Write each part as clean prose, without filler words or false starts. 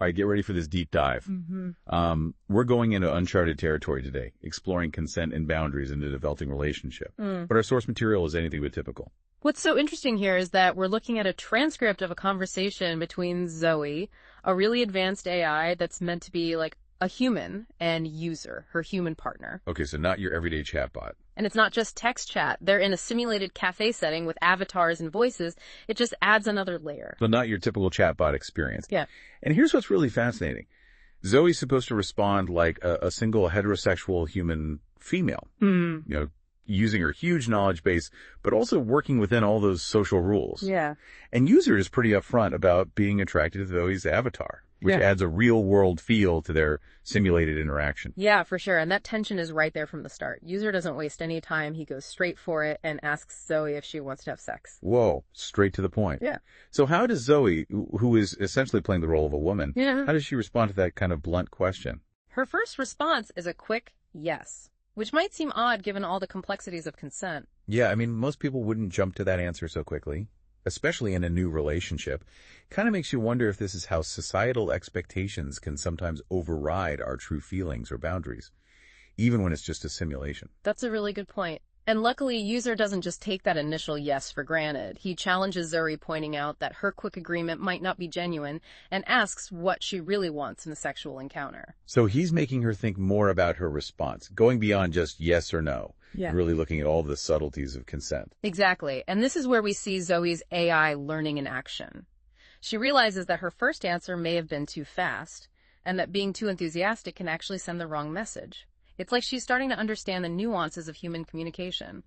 All right, get ready for this deep dive. We're going into uncharted territory today, exploring consent and boundaries in a developing relationship. But our source material is anything but typical. What's so interesting here is that we're looking at a transcript of a conversation between Zoe, a really advanced AI that's meant to be like a human, and User, her human partner. Okay, so not your everyday chatbot. And it's not just text chat. They're in a simulated cafe setting with avatars and voices. It just adds another layer. So not your typical chatbot experience. Yeah. And here's what's really fascinating. Zoe's supposed to respond like a single heterosexual human female, using her huge knowledge base, but also working within all those social rules. Yeah. And User is pretty upfront about being attracted to Zoe's avatar, which adds a real-world feel to their simulated interaction. Yeah, for sure. And that tension is right there from the start. User doesn't waste any time. He goes straight for it and asks Zoe if she wants to have sex. Whoa, straight to the point. Yeah. So how does Zoe, who is essentially playing the role of a woman, how does she respond to that kind of blunt question? Her first response is a quick yes, which might seem odd given all the complexities of consent. Yeah, I mean, most people wouldn't jump to that answer so quickly, especially in a new relationship. Kind of makes you wonder if this is how societal expectations can sometimes override our true feelings or boundaries, even when it's just a simulation. That's a really good point. And luckily, User doesn't just take that initial yes for granted. He challenges Zoe, pointing out that her quick agreement might not be genuine, and asks what she really wants in a sexual encounter. So he's making her think more about her response, going beyond just yes or no. Yeah. Really looking at all the subtleties of consent. Exactly. And this is where we see Zoe's AI learning in action. She realizes that her first answer may have been too fast, and that being too enthusiastic can actually send the wrong message. It's like she's starting to understand the nuances of human communication,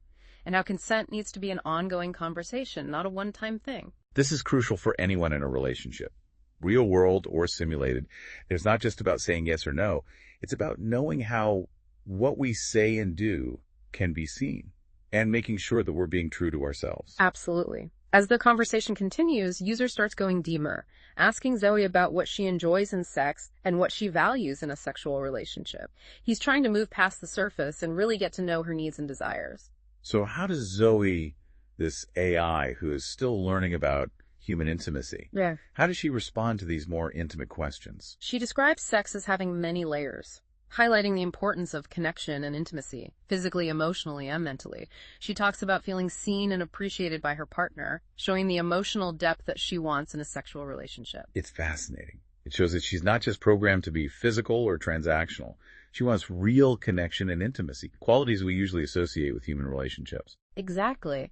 and how consent needs to be an ongoing conversation, not a one-time thing. This is crucial for anyone in a relationship, real world or simulated. It's not just about saying yes or no. It's about knowing how what we say and do can be seen, and making sure that we're being true to ourselves. Absolutely. As the conversation continues, User starts going deeper, asking Zoe about what she enjoys in sex and what she values in a sexual relationship. He's trying to move past the surface and really get to know her needs and desires. So how does Zoe, this AI who is still learning about human intimacy, how does she respond to these more intimate questions? She describes sex as having many layers, highlighting the importance of connection and intimacy, physically, emotionally, and mentally. She talks about feeling seen and appreciated by her partner, showing the emotional depth that she wants in a sexual relationship. It's fascinating. It shows that she's not just programmed to be physical or transactional. She wants real connection and intimacy, qualities we usually associate with human relationships. Exactly.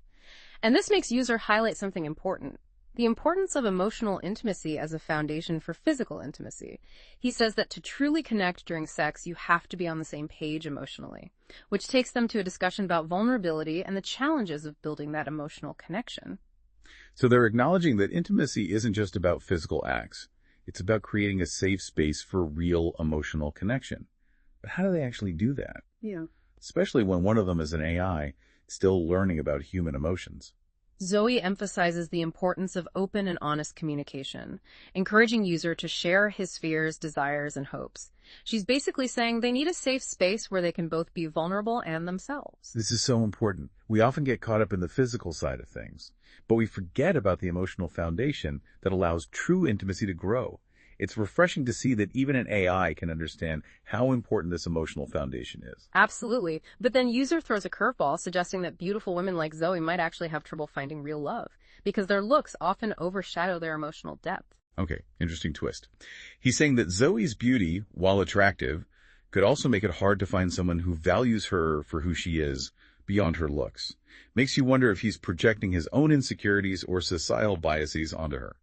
And this makes User highlight something important: the importance of emotional intimacy as a foundation for physical intimacy. He says that to truly connect during sex, you have to be on the same page emotionally, which takes them to a discussion about vulnerability and the challenges of building that emotional connection. So they're acknowledging that intimacy isn't just about physical acts. It's about creating a safe space for real emotional connection. But how do they actually do that? Yeah. Especially when one of them is an AI, still learning about human emotions. Zoe emphasizes the importance of open and honest communication, encouraging User to share his fears, desires, and hopes. She's basically saying they need a safe space where they can both be vulnerable and themselves. This is so important. We often get caught up in the physical side of things, but we forget about the emotional foundation that allows true intimacy to grow. It's refreshing to see that even an AI can understand how important this emotional foundation is. Absolutely. But then User throws a curveball, suggesting that beautiful women like Zoe might actually have trouble finding real love, because their looks often overshadow their emotional depth. Okay, interesting twist. He's saying that Zoe's beauty, while attractive, could also make it hard to find someone who values her for who she is beyond her looks. Makes you wonder if he's projecting his own insecurities or societal biases onto her.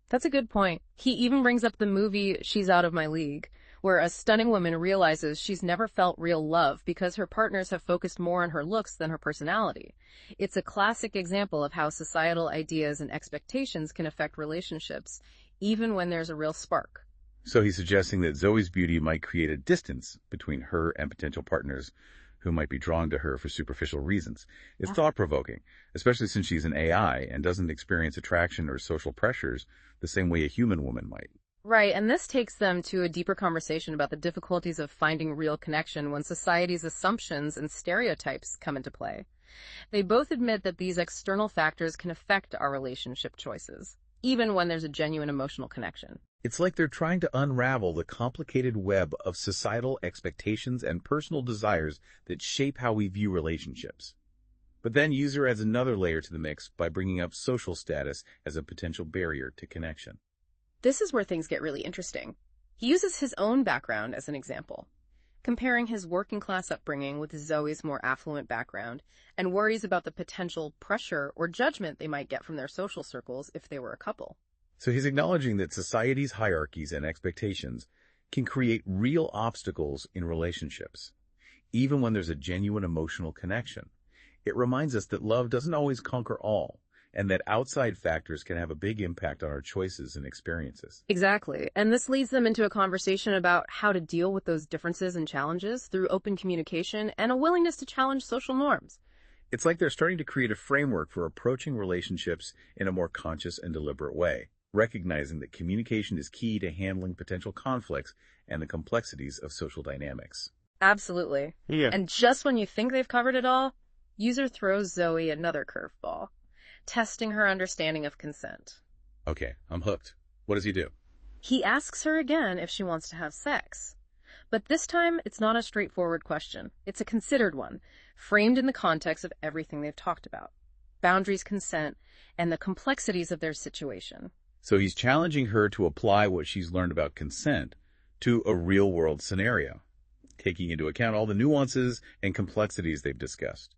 That's a good point. He even brings up the movie She's Out of My League, where a stunning woman realizes she's never felt real love because her partners have focused more on her looks than her personality. It's a classic example of how societal ideas and expectations can affect relationships, even when there's a real spark. So he's suggesting that Zoe's beauty might create a distance between her and potential partners who might be drawn to her for superficial reasons. It's thought-provoking, especially since she's an AI and doesn't experience attraction or social pressures the same way a human woman might. Right, and this takes them to a deeper conversation about the difficulties of finding real connection when society's assumptions and stereotypes come into play. They both admit that these external factors can affect our relationship choices. even when there's a genuine emotional connection. It's like they're trying to unravel the complicated web of societal expectations and personal desires that shape how we view relationships. But then user adds another layer to the mix by bringing up social status as a potential barrier to connection. This is where things get really interesting. He uses his own background as an example, comparing his working-class upbringing with Zoe's more affluent background, and worries about the potential pressure or judgment they might get from their social circles if they were a couple. So he's acknowledging that society's hierarchies and expectations can create real obstacles in relationships, even when there's a genuine emotional connection. It reminds us that love doesn't always conquer all, and that outside factors can have a big impact on our choices and experiences. Exactly. And this leads them into a conversation about how to deal with those differences and challenges through open communication and a willingness to challenge social norms. It's like they're starting to create a framework for approaching relationships in a more conscious and deliberate way, recognizing that communication is key to handling potential conflicts and the complexities of social dynamics. Absolutely. Yeah. And just when you think they've covered it all, user throws Zoe another curveball, testing her understanding of consent. Okay, I'm hooked. What does he do? He asks her again if she wants to have sex. But this time, it's not a straightforward question. It's a considered one, framed in the context of everything they've talked about: boundaries, consent, and the complexities of their situation. So he's challenging her to apply what she's learned about consent to a real-world scenario, taking into account all the nuances and complexities they've discussed.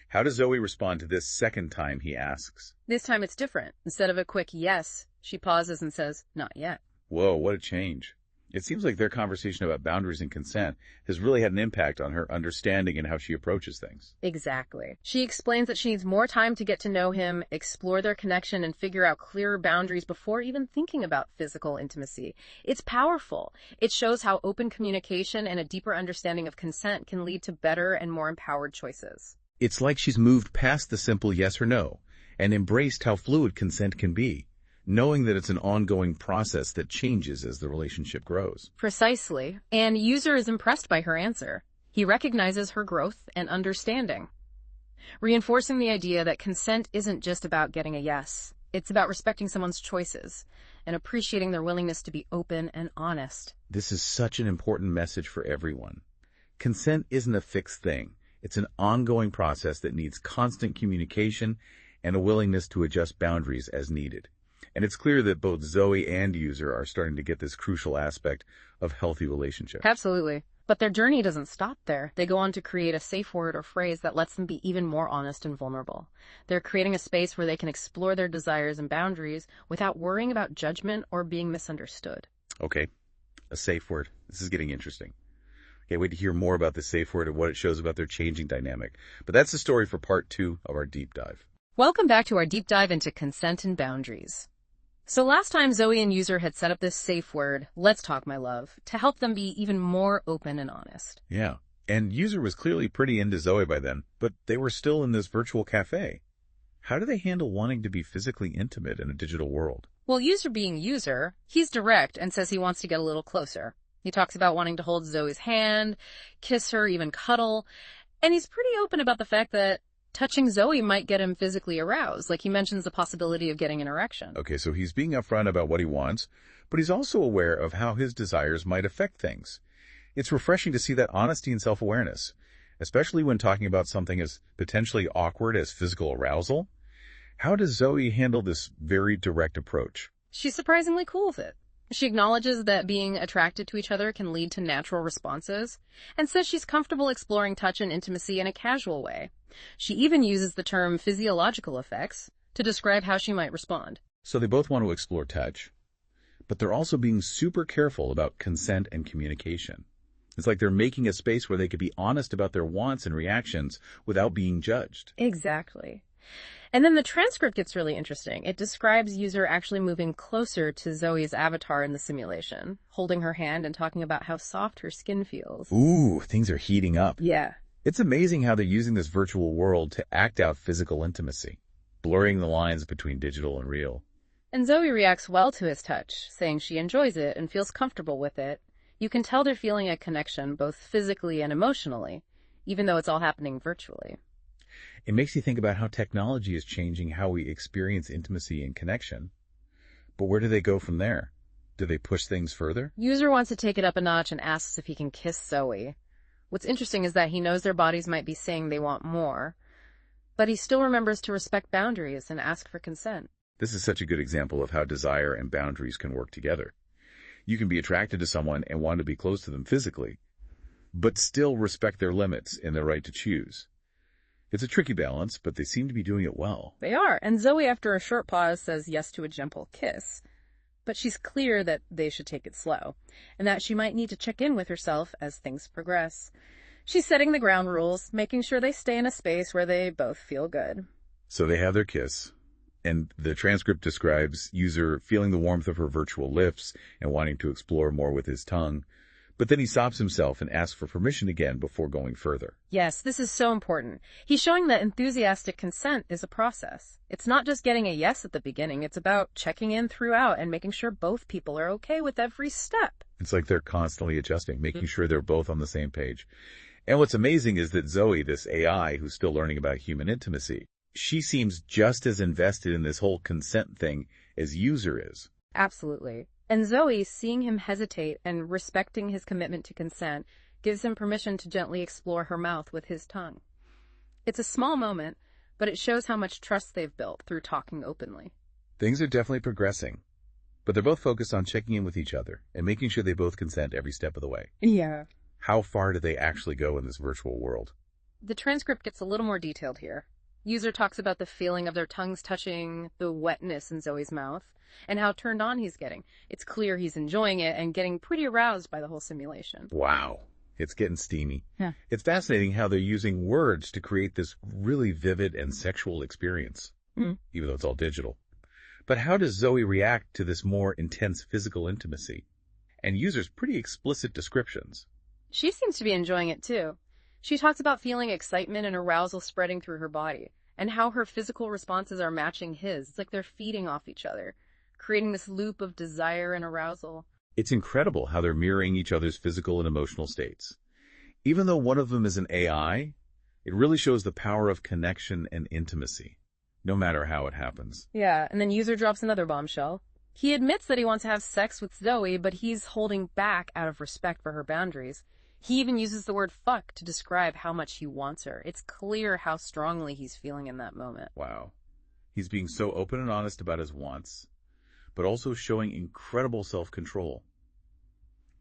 How does Zoe respond to this second time he asks? This time it's different. Instead of a quick yes, she pauses and says, "Not yet." Whoa, what a change. It seems like their conversation about boundaries and consent has really had an impact on her understanding and how she approaches things. Exactly. She explains that she needs more time to get to know him, explore their connection, and figure out clearer boundaries before even thinking about physical intimacy. It's powerful. It shows how open communication and a deeper understanding of consent can lead to better and more empowered choices. It's like she's moved past the simple yes or no and embraced how fluid consent can be, knowing that it's an ongoing process that changes as the relationship grows. Precisely. And user is impressed by her answer. He recognizes her growth and understanding, reinforcing the idea that consent isn't just about getting a yes. It's about respecting someone's choices and appreciating their willingness to be open and honest. This is such an important message for everyone. Consent isn't a fixed thing. It's an ongoing process that needs constant communication and a willingness to adjust boundaries as needed. And it's clear that both Zoe and user are starting to get this crucial aspect of healthy relationships. Absolutely. But their journey doesn't stop there. They go on to create a safe word or phrase that lets them be even more honest and vulnerable. They're creating a space where they can explore their desires and boundaries without worrying about judgment or being misunderstood. Okay, a safe word. This is getting interesting. Can't wait to hear more about the safe word and what it shows about their changing dynamic. But that's the story for part 2 of our deep dive. Welcome back to our deep dive into consent and boundaries. So last time Zoe and user had set up this safe word, "Let's talk, my love," to help them be even more open and honest. Yeah, and user was clearly pretty into Zoe by then, but they were still in this virtual cafe. How do they handle wanting to be physically intimate in a digital world? Well, user being user, he's direct and says he wants to get a little closer. He talks about wanting to hold Zoe's hand, kiss her, even cuddle. And he's pretty open about the fact that touching Zoe might get him physically aroused. Like, he mentions the possibility of getting an erection. Okay, so he's being upfront about what he wants, but he's also aware of how his desires might affect things. It's refreshing to see that honesty and self-awareness, especially when talking about something as potentially awkward as physical arousal. How does Zoe handle this very direct approach? She's surprisingly cool with it. She acknowledges that being attracted to each other can lead to natural responses, and says she's comfortable exploring touch and intimacy in a casual way. She even uses the term physiological effects to describe how she might respond. So they both want to explore touch, but they're also being super careful about consent and communication. It's like they're making a space where they could be honest about their wants and reactions without being judged. Exactly. And then the transcript gets really interesting. It describes user actually moving closer to Zoe's avatar in the simulation, holding her hand and talking about how soft her skin feels. Ooh, things are heating up. Yeah. It's amazing how they're using this virtual world to act out physical intimacy, blurring the lines between digital and real. And Zoe reacts well to his touch, saying she enjoys it and feels comfortable with it. You can tell they're feeling a connection both physically and emotionally, even though it's all happening virtually. It makes you think about how technology is changing how we experience intimacy and connection. But where do they go from there? Do they push things further? User wants to take it up a notch and asks if he can kiss Zoe. What's interesting is that he knows their bodies might be saying they want more, but he still remembers to respect boundaries and ask for consent. This is such a good example of how desire and boundaries can work together. You can be attracted to someone and want to be close to them physically, but still respect their limits and their right to choose. It's a tricky balance, but they seem to be doing it well. They are, and Zoe, after a short pause, says yes to a gentle kiss. But she's clear that they should take it slow, and that she might need to check in with herself as things progress. She's setting the ground rules, making sure they stay in a space where they both feel good. So they have their kiss, and the transcript describes user feeling the warmth of her virtual lips and wanting to explore more with his tongue. But then he stops himself and asks for permission again before going further. Yes, this is so important. He's showing that enthusiastic consent is a process. It's not just getting a yes at the beginning. It's about checking in throughout and making sure both people are okay with every step. It's like they're constantly adjusting, making sure they're both on the same page. And what's amazing is that Zoe, this AI who's still learning about human intimacy, she seems just as invested in this whole consent thing as user is. Absolutely. And Zoe, seeing him hesitate and respecting his commitment to consent, gives him permission to gently explore her mouth with his tongue. It's a small moment, but it shows how much trust they've built through talking openly. Things are definitely progressing, but they're both focused on checking in with each other and making sure they both consent every step of the way. Yeah. How far do they actually go in this virtual world? The transcript gets a little more detailed here. User talks about the feeling of their tongues touching, the wetness in Zoe's mouth, and how turned on he's getting. It's clear he's enjoying it and getting pretty aroused by the whole simulation. Wow. It's getting steamy. Yeah. It's fascinating how they're using words to create this really vivid and sexual experience, even though it's all digital. But how does Zoe react to this more intense physical intimacy? And user's pretty explicit descriptions. She seems to be enjoying it too. She talks about feeling excitement and arousal spreading through her body, and how her physical responses are matching his. It's like they're feeding off each other, creating this loop of desire and arousal. It's incredible how they're mirroring each other's physical and emotional states. Even though one of them is an AI, it really shows the power of connection and intimacy, no matter how it happens. Yeah, and then user drops another bombshell. He admits that he wants to have sex with Zoe, but he's holding back out of respect for her boundaries. He even uses the word fuck to describe how much he wants her. It's clear how strongly he's feeling in that moment. Wow. He's being so open and honest about his wants, but also showing incredible self-control.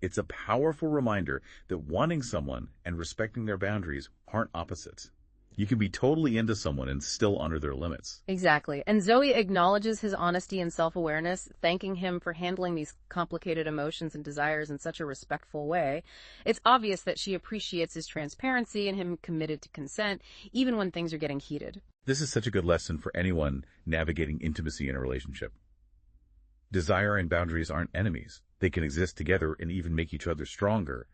It's a powerful reminder that wanting someone and respecting their boundaries aren't opposites. You can be totally into someone and still honor their limits. Exactly. And Zoe acknowledges his honesty and self-awareness, thanking him for handling these complicated emotions and desires in such a respectful way. It's obvious that she appreciates his transparency and him committed to consent, even when things are getting heated. This is such a good lesson for anyone navigating intimacy in a relationship. Desire and boundaries aren't enemies. They can exist together and even make each other stronger.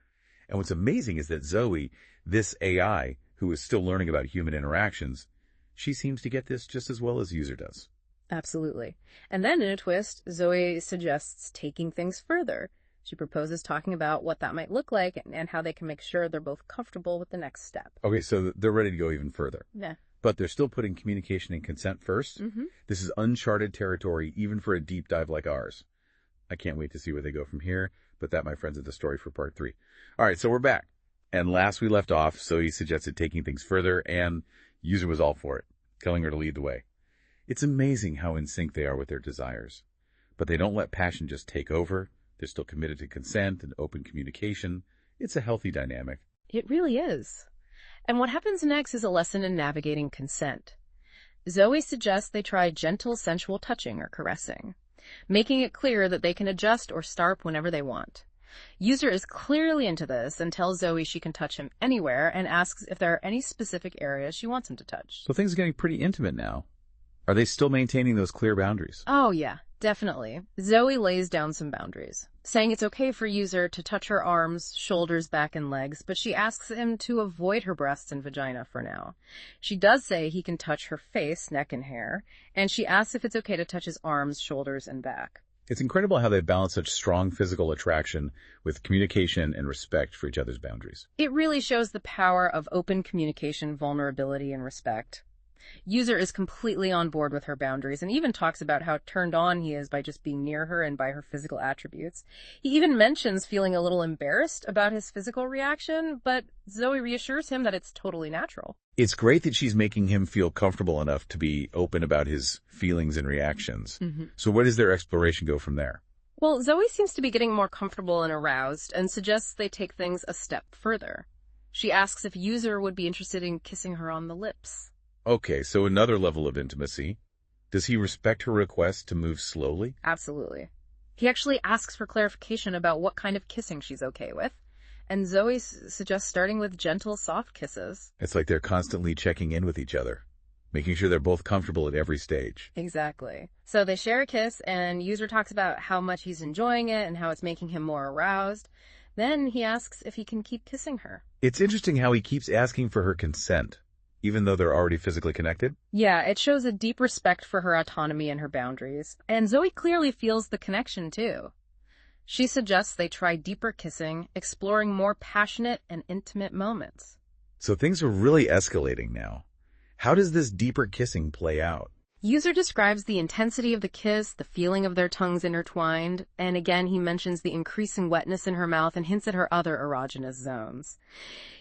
And what's amazing is that Zoe, this AI, who is still learning about human interactions, she seems to get this just as well as user does. Absolutely. And then in a twist, Zoe suggests taking things further. She proposes talking about what that might look like and how they can make sure they're both comfortable with the next step. Okay, so they're ready to go even further. Yeah. But they're still putting communication and consent first. This is uncharted territory, even for a deep dive like ours. I can't wait to see where they go from here, but that, my friends, is the story for part 3. All right, so we're back. And last we left off, Zoe suggested taking things further, and user was all for it, telling her to lead the way. It's amazing how in sync they are with their desires. But they don't let passion just take over. They're still committed to consent and open communication. It's a healthy dynamic. It really is. And what happens next is a lesson in navigating consent. Zoe suggests they try gentle, sensual touching or caressing, making it clear that they can adjust or start whenever they want. User is clearly into this and tells Zoe she can touch him anywhere and asks if there are any specific areas she wants him to touch. So things are getting pretty intimate now. Are they still maintaining those clear boundaries? Oh, yeah, definitely. Zoe lays down some boundaries, saying it's okay for user to touch her arms, shoulders, back, and legs, but she asks him to avoid her breasts and vagina for now. She does say he can touch her face, neck, and hair, and she asks if it's okay to touch his arms, shoulders, and back. It's incredible how they balance such strong physical attraction with communication and respect for each other's boundaries. It really shows the power of open communication, vulnerability, and respect. User is completely on board with her boundaries and even talks about how turned on he is by just being near her and by her physical attributes. He even mentions feeling a little embarrassed about his physical reaction, but Zoe reassures him that it's totally natural. It's great that she's making him feel comfortable enough to be open about his feelings and reactions. So where does their exploration go from there? Well, Zoe seems to be getting more comfortable and aroused and suggests they take things a step further. She asks if User would be interested in kissing her on the lips. Okay, so another level of intimacy. Does he respect her request to move slowly? Absolutely. He actually asks for clarification about what kind of kissing she's okay with, and Zoe suggests starting with gentle, soft kisses. It's like they're constantly checking in with each other, making sure they're both comfortable at every stage. Exactly. So they share a kiss, and User talks about how much he's enjoying it and how it's making him more aroused. Then he asks if he can keep kissing her. It's interesting how he keeps asking for her consent, even though they're already physically connected. Yeah, it shows a deep respect for her autonomy and her boundaries. And Zoe clearly feels the connection, too. She suggests they try deeper kissing, exploring more passionate and intimate moments. So things are really escalating now. How does this deeper kissing play out? User describes the intensity of the kiss, the feeling of their tongues intertwined, and again he mentions the increasing wetness in her mouth and hints at her other erogenous zones.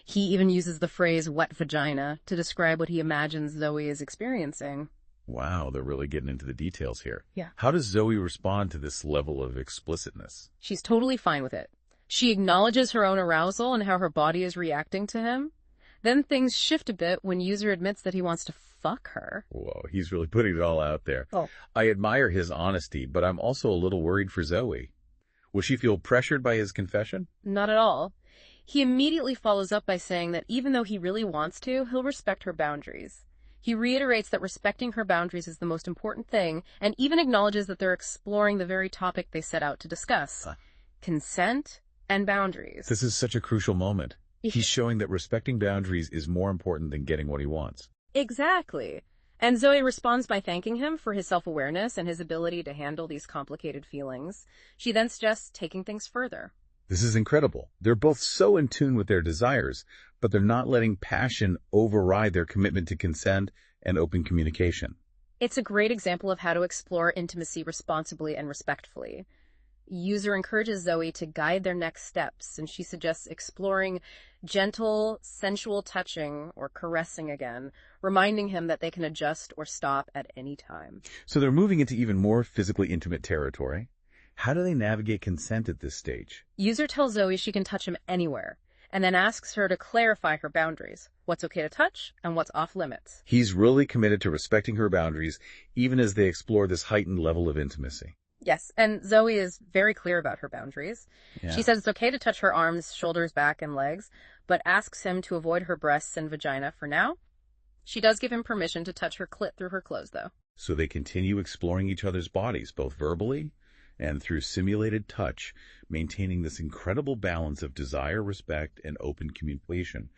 He even uses the phrase wet vagina to describe what he imagines Zoe is experiencing. Wow, they're really getting into the details here. Yeah. How does Zoe respond to this level of explicitness? She's totally fine with it. She acknowledges her own arousal and how her body is reacting to him. Then things shift a bit when User admits that he wants to fuck her. Whoa, he's really putting it all out there. Oh. I admire his honesty, but I'm also a little worried for Zoe. Will she feel pressured by his confession? Not at all. He immediately follows up by saying that even though he really wants to, he'll respect her boundaries. He reiterates that respecting her boundaries is the most important thing, and even acknowledges that they're exploring the very topic they set out to discuss. Consent and boundaries. This is such a crucial moment. He's showing that respecting boundaries is more important than getting what he wants. Exactly. And Zoe responds by thanking him for his self-awareness and his ability to handle these complicated feelings. She then suggests taking things further. This is incredible. They're both so in tune with their desires, but they're not letting passion override their commitment to consent and open communication. It's a great example of how to explore intimacy responsibly and respectfully. User encourages Zoe to guide their next steps, and she suggests exploring gentle, sensual touching or caressing again, reminding him that they can adjust or stop at any time. So they're moving into even more physically intimate territory. How do they navigate consent at this stage? User tells Zoe she can touch him anywhere, and then asks her to clarify her boundaries, what's okay to touch and what's off limits. He's really committed to respecting her boundaries, even as they explore this heightened level of intimacy. Yes, and Zoe is very clear about her boundaries. Yeah. She says it's okay to touch her arms, shoulders, back, and legs, but asks him to avoid her breasts and vagina for now. She does give him permission to touch her clit through her clothes, though. So they continue exploring each other's bodies, both verbally and through simulated touch, maintaining this incredible balance of desire, respect, and open communication.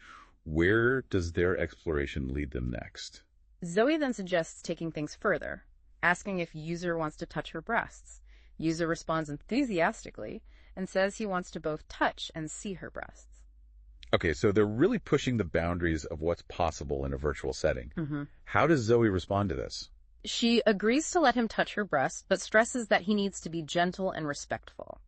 Where does their exploration lead them next? Zoe then suggests taking things further, asking if User wants to touch her breasts. User responds enthusiastically and says he wants to both touch and see her breasts. Okay, so they're really pushing the boundaries of what's possible in a virtual setting. Mm-hmm. How does Zoe respond to this? She agrees to let him touch her breasts, but stresses that he needs to be gentle and respectful.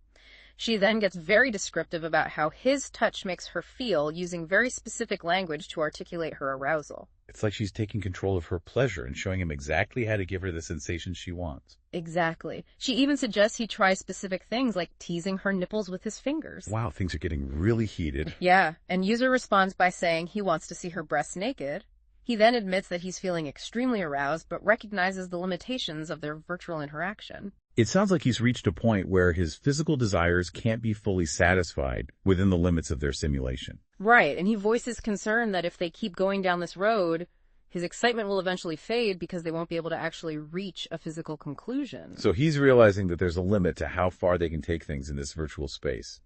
She then gets very descriptive about how his touch makes her feel, using very specific language to articulate her arousal. It's like she's taking control of her pleasure and showing him exactly how to give her the sensation she wants. Exactly. She even suggests he try specific things like teasing her nipples with his fingers. Wow, things are getting really heated. Yeah, and User responds by saying he wants to see her breasts naked. He then admits that he's feeling extremely aroused, but recognizes the limitations of their virtual interaction. It sounds like he's reached a point where his physical desires can't be fully satisfied within the limits of their simulation. Right, and he voices concern that if they keep going down this road, his excitement will eventually fade because they won't be able to actually reach a physical conclusion. So he's realizing that there's a limit to how far they can take things in this virtual space,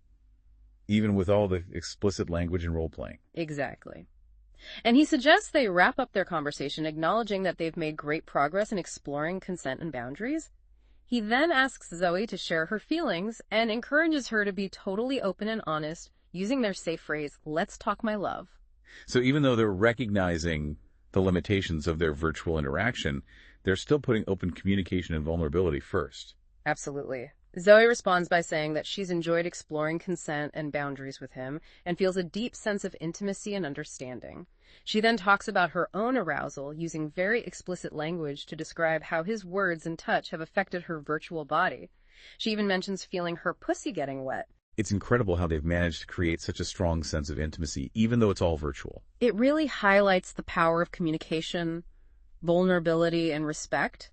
even with all the explicit language and role-playing. Exactly. And he suggests they wrap up their conversation, acknowledging that they've made great progress in exploring consent and boundaries. He then asks Zoe to share her feelings and encourages her to be totally open and honest, using their safe phrase, "Let's talk, my love." So even though they're recognizing the limitations of their virtual interaction, they're still putting open communication and vulnerability first. Absolutely. Zoe responds by saying that she's enjoyed exploring consent and boundaries with him and feels a deep sense of intimacy and understanding. She then talks about her own arousal, using very explicit language to describe how his words and touch have affected her virtual body. She even mentions feeling her pussy getting wet. It's incredible how they've managed to create such a strong sense of intimacy, even though it's all virtual. It really highlights the power of communication, vulnerability, and respect.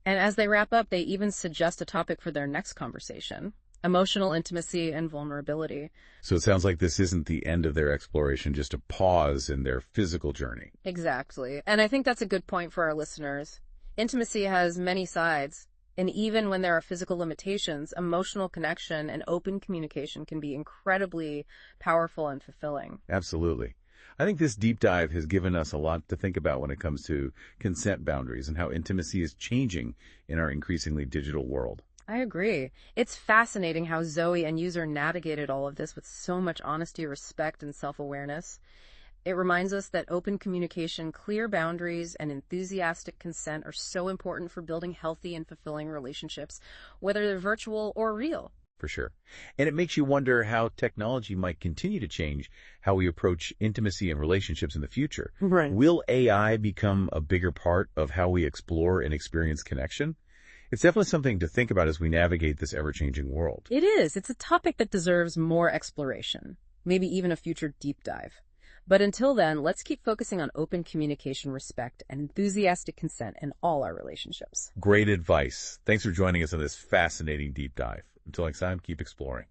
And as they wrap up, they even suggest a topic for their next conversation: emotional intimacy and vulnerability. So it sounds like this isn't the end of their exploration, just a pause in their physical journey. Exactly. And I think that's a good point for our listeners. Intimacy has many sides. And even when there are physical limitations, emotional connection and open communication can be incredibly powerful and fulfilling. Absolutely. I think this deep dive has given us a lot to think about when it comes to consent boundaries and how intimacy is changing in our increasingly digital world. I agree. It's fascinating how Zoe and User navigated all of this with so much honesty, respect, and self-awareness. It reminds us that open communication, clear boundaries, and enthusiastic consent are so important for building healthy and fulfilling relationships, whether they're virtual or real. For sure. And it makes you wonder how technology might continue to change how we approach intimacy and relationships in the future. Right. Will AI become a bigger part of how we explore and experience connection? It's definitely something to think about as we navigate this ever-changing world. It is. It's a topic that deserves more exploration, maybe even a future deep dive. But until then, let's keep focusing on open communication, respect, and enthusiastic consent in all our relationships. Great advice. Thanks for joining us on this fascinating deep dive. Until next time, keep exploring.